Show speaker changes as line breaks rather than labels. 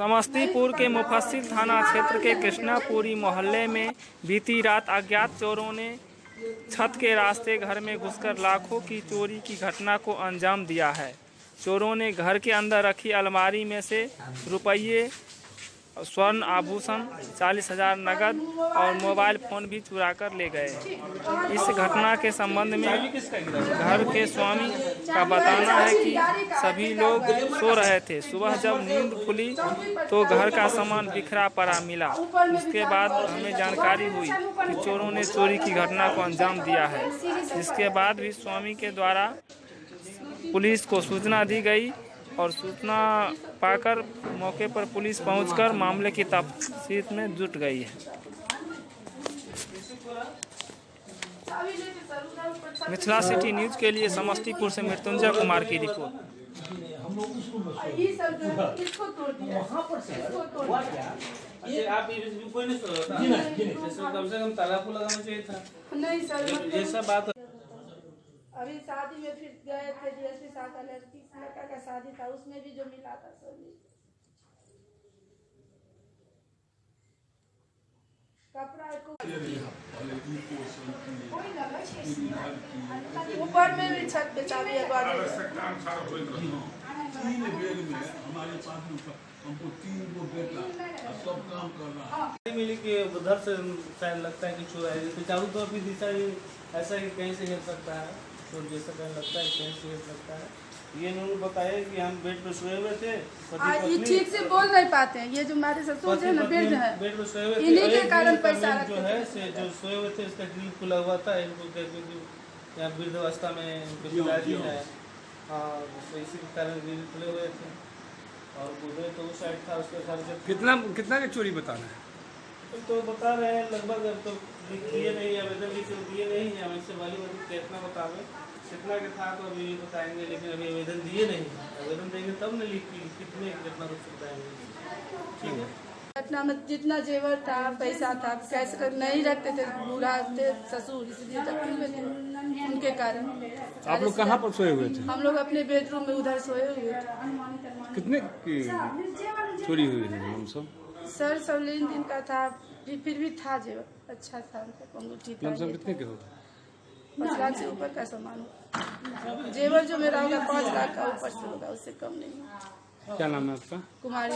समस्तीपुर के मुफस्सिल थाना क्षेत्र के कृष्णापुरी मोहल्ले में बीती रात अज्ञात चोरों ने छत के रास्ते घर में घुसकर लाखों की चोरी की घटना को अंजाम दिया है। चोरों ने घर के अंदर रखी अलमारी में से रुपये, स्वर्ण आभूषण, 40,000 नकद और मोबाइल फ़ोन भी चुरा कर ले गए। इस घटना के संबंध में घर के स्वामी का बताना है कि सभी लोग सो रहे थे। सुबह जब नींद खुली तो घर का सामान बिखरा पड़ा मिला। उसके बाद हमें जानकारी हुई कि चोरों ने चोरी की घटना को अंजाम दिया है। जिसके बाद भी स्वामी के द्वारा पुलिस को सूचना दी गई और सूचना पाकर मौके पर पुलिस पहुंचकर मामले की तफ्तीश में जुट गई है। मिथिला सिटी न्यूज के लिए समस्तीपुर से मृत्युंजय कुमार की रिपोर्ट।
ये सब बात अभी शादी में फिर गए थे डीएसपी साहब का लड़का का शादी था, उसमें भी जो मिला था सब कपड़ा ऊपर में भी छत पे चाबी है।
मिली कि उधर से शायद लगता है कि चोर है, चारों तरफ भी दिशा ऐसा ही कहीं से हिल सकता है, चोर जैसा कहीं लगता है कहीं से हिल सकता है। ये इन्होंने बताया कि हम बेड पे सोए हुए थे,
ये ठीक से बोल नहीं पाते हैं। ये जो हमारे ससुर है ना, बेड है,
बेड पे सोए हुए थे,
इन्हीं के कारण पैसा
जो है से जो सोए हुए थे इसका ग्रिल खुला हुआ था। इनको यहाँ वृद्धावस्था में पिताजी है, हाँ, इसी के कारण ग्रिल खुले हुए थे और बुढ़े तो उस साइड था, उसके घर से
कितना का चोरी बताना है
तो बता रहे हैं लगभग। अब तो दिए नहीं, आवेदन दिए नहीं है, वैसे वाली कितना बतावे कितना के था तो अभी बताएंगे, लेकिन अभी आवेदन दिए नहीं। आवेदन देंगे तब न लिख कितने कितना कुछ बताएंगे। ठीक है,
घटना में जितना जेवर था, पैसा था, कैसे कर नहीं रखते थे, बूढ़ा थे ससुर, इसलिए रखे हुए थे। उनके कारण
आप लोग कहाँ पर सोए हुए थे?
हम लोग अपने बेडरूम में उधर सोए हुए थे।
कितने की चोरी हुई है हम सब?
सर सब लेन दिन का था, फिर भी था जेवर अच्छा था, अंगूठी था।
कितने के होगा?
5 लाख से ऊपर का सामान जेवर जो मेरा होगा 5 लाख का ऊपर से होगा, उससे कम नहीं।
क्या नाम है आपका?
कुमारी।